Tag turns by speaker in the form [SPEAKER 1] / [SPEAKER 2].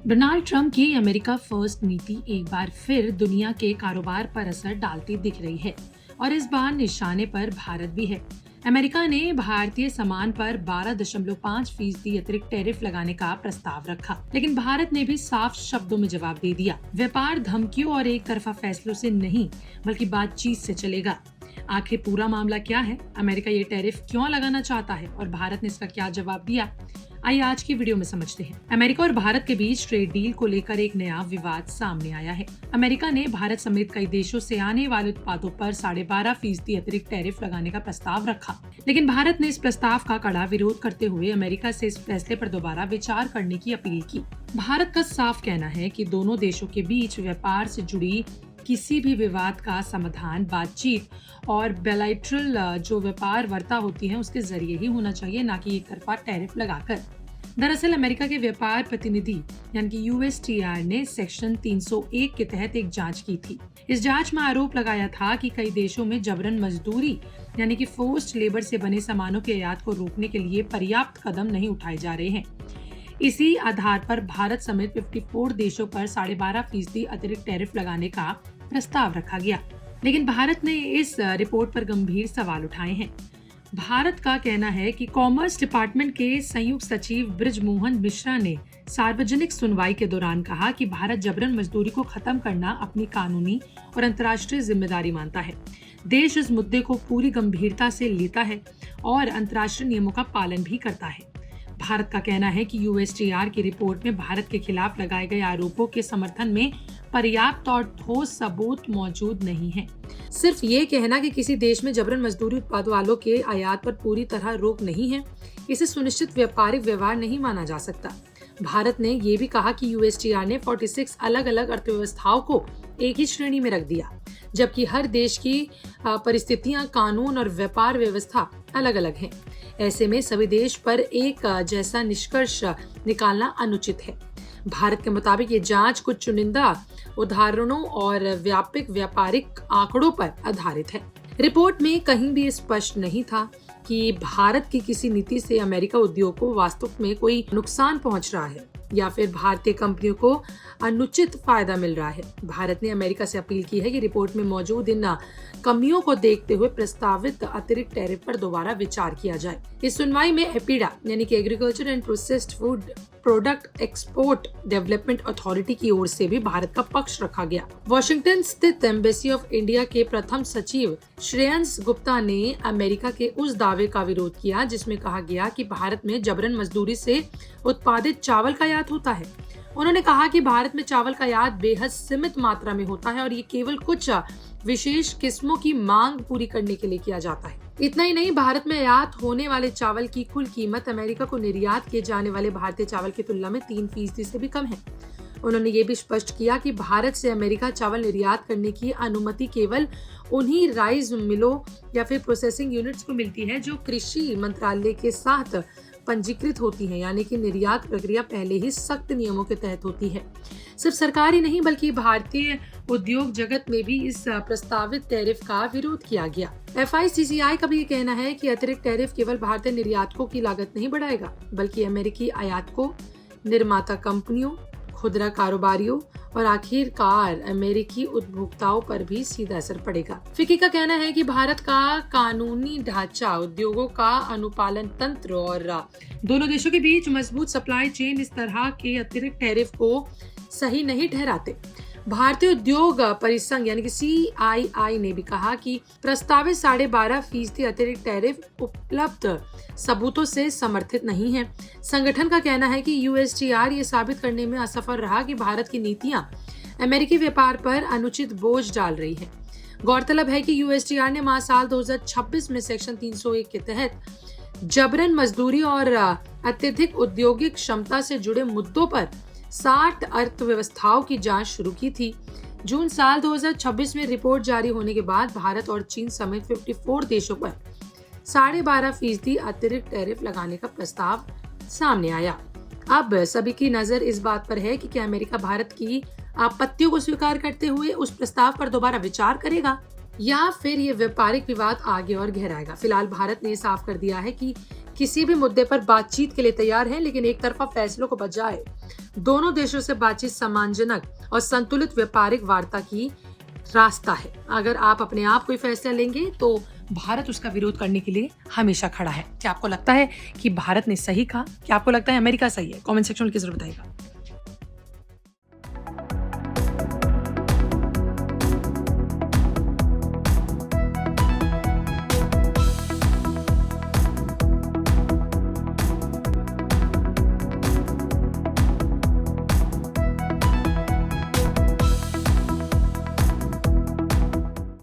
[SPEAKER 1] Donald Trump की America first नीति एक बार फिर दुनिया के कारोबार पर असर डालती दिख रही है और इस बार निशाने पर भारत भी है। अमेरिका ने भारतीय सामान पर 12.5% अतिरिक्त टैरिफ लगाने का प्रस्ताव रखा, लेकिन भारत ने भी साफ शब्दों में जवाब दे दिया। व्यापार धमकियों और एक तरफा फैसलों से नहीं बल्कि बातचीत से चलेगा। आखिर पूरा मामला क्या है, अमेरिका ये टैरिफ क्यों लगाना चाहता है और भारत ने इसका क्या जवाब दिया, आइए आज की वीडियो में समझते हैं। अमेरिका और भारत के बीच ट्रेड डील को लेकर एक नया विवाद सामने आया है। अमेरिका ने भारत समेत कई देशों से आने वाले उत्पादों पर 12.5% अतिरिक्त टैरिफ लगाने का प्रस्ताव रखा, लेकिन भारत ने इस प्रस्ताव का कड़ा विरोध करते हुए अमेरिका से इस फैसले पर दोबारा विचार करने की अपील की। भारत का साफ कहना है कि दोनों देशों के बीच व्यापार से जुड़ी किसी भी विवाद का समाधान बातचीत और बायलैटरल जो व्यापार वार्ता होती है उसके जरिए ही होना चाहिए, ना कि एक तरफा टैरिफ लगाकर। दरअसल अमेरिका के व्यापार प्रतिनिधि यानी कि USTR ने सेक्शन 301 के तहत एक जांच की थी। इस जांच में आरोप लगाया था कि कई देशों में जबरन मजदूरी यानी कि फोर्स्ड लेबर से बने सामानों के आयात को रोकने के लिए पर्याप्त कदम नहीं उठाए जा रहे हैं। इसी आधार पर भारत समेत 54 देशों पर 12.5% अतिरिक्त टैरिफ लगाने का प्रस्ताव रखा गया, लेकिन भारत ने इस रिपोर्ट पर गंभीर सवाल उठाए हैं। भारत का कहना है कि कॉमर्स डिपार्टमेंट के संयुक्त सचिव ब्रिजमोहन मिश्रा ने सार्वजनिक सुनवाई के दौरान कहा कि भारत जबरन मजदूरी को खत्म करना अपनी कानूनी और अंतर्राष्ट्रीय जिम्मेदारी मानता है। देश इस मुद्दे को पूरी गंभीरता से लेता है और अंतर्राष्ट्रीय नियमों का पालन भी करता है। भारत का कहना है कि USTR की रिपोर्ट में भारत के खिलाफ लगाए गए आरोपों के समर्थन में पर्याप्त और ठोस सबूत मौजूद नहीं है। सिर्फ ये कहना कि किसी देश में जबरन मजदूरी उत्पाद वालों के आयात पर पूरी तरह रोक नहीं है, इसे सुनिश्चित व्यापारिक व्यवहार नहीं माना जा सकता। भारत ने ये भी कहा कि USTR ने 46 अलग अलग अर्थव्यवस्थाओं को एक ही श्रेणी में रख दिया, जबकि हर देश की परिस्थितियां, कानून और व्यापार व्यवस्था अलग अलग हैं। ऐसे में सभी देश पर एक जैसा निष्कर्ष निकालना अनुचित है। भारत के मुताबिक ये जांच कुछ चुनिंदा उदाहरणों और व्यापक व्यापारिक आंकड़ों पर आधारित है। रिपोर्ट में कहीं भी स्पष्ट नहीं था कि भारत की किसी नीति से अमेरिका उद्योग को वास्तव में कोई नुकसान पहुंच रहा है या फिर भारतीय कंपनियों को अनुचित फायदा मिल रहा है। भारत ने अमेरिका से अपील की है कि रिपोर्ट में मौजूद इन कमियों को देखते हुए प्रस्तावित अतिरिक्त टैरिफ पर दोबारा विचार किया जाए। इस सुनवाई में एपीडा यानी कि agriculture and processed food product export development authority की ओर से भी भारत का पक्ष रखा गया। वॉशिंगटन स्थित एम्बेसी ऑफ इंडिया के प्रथम सचिव श्रेयंस गुप्ता ने अमेरिका के उस दावे का विरोध किया जिसमें कहा गया कि भारत में जबरन मजदूरी से उत्पादित चावल का आयात होता है। उन्होंने कहा कि भारत में चावल का आयात बेहद सीमित मात्रा में होता है और ये केवल कुछ विशेष किस्मों की मांग पूरी करने के लिए किया जाता है। इतना ही नहीं, भारत में आयात होने वाले चावल की कुल कीमत अमेरिका को निर्यात किए जाने वाले भारतीय चावल की तुलना में 3% से भी कम है। उन्होंने ये भी स्पष्ट किया कि भारत से अमेरिका चावल निर्यात करने की अनुमति केवल उन्हीं राइस मिलों या फिर प्रोसेसिंग यूनिट्स को मिलती है जो कृषि मंत्रालय के साथ पंजीकृत होती है, यानी कि निर्यात प्रक्रिया पहले ही सख्त नियमों के तहत होती है। सिर्फ सरकार ही नहीं बल्कि भारतीय उद्योग जगत में भी इस प्रस्तावित टैरिफ का विरोध किया गया। FICCI का भी ये कहना है कि अतिरिक्त टैरिफ केवल भारतीय निर्यातकों की लागत नहीं बढ़ाएगा बल्कि अमेरिकी आयातकों, निर्माता कंपनियों, खुदरा कारोबारियों और आखिरकार अमेरिकी उपभोक्ताओं पर भी सीधा असर पड़ेगा। फिक्की का कहना है कि भारत का कानूनी ढांचा, उद्योगों का अनुपालन तंत्र और दोनों देशों के बीच मजबूत सप्लाई चेन इस तरह के अतिरिक्त टैरिफ को सही नहीं ठहराते। भारतीय उद्योग परिसंघ यानी कि CII ने भी कहा कि प्रस्तावित 12.5% अतिरिक्त टैरिफ उपलब्ध सबूतों से समर्थित नहीं है। संगठन का कहना है कि USTR ये साबित करने में असफल रहा कि भारत की नीतियां अमेरिकी व्यापार पर अनुचित बोझ डाल रही है। गौरतलब है कि USTR ने साल 2026 में सेक्शन 301 के तहत जबरन मजदूरी और अत्यधिक औद्योगिक क्षमता से जुड़े मुद्दों पर 60 अर्थव्यवस्थाओं की जांच शुरू की थी। जून साल 2026 में रिपोर्ट जारी होने के बाद भारत और चीन समेत 54 देशों पर 12.5% अतिरिक्त टैरिफ लगाने का प्रस्ताव सामने आया। अब सभी की नजर इस बात पर है कि क्या अमेरिका भारत की आपत्तियों को स्वीकार करते हुए उस प्रस्ताव पर दोबारा विचार करेगा या फिर ये व्यापारिक विवाद आगे और गहराएगा। फिलहाल भारत ने साफ कर दिया है कि किसी भी मुद्दे पर बातचीत के लिए तैयार हैं, लेकिन एक तरफा फैसलों को बजाय दोनों देशों से बातचीत सम्मानजनक और संतुलित व्यापारिक वार्ता की रास्ता है। अगर आप अपने आप कोई फैसला लेंगे तो भारत उसका विरोध करने के लिए हमेशा खड़ा है। क्या आपको लगता है कि भारत ने सही कहा? क्या आपको लगता है अमेरिका सही है? कमेंट सेक्शन में जरूर बताइएगा।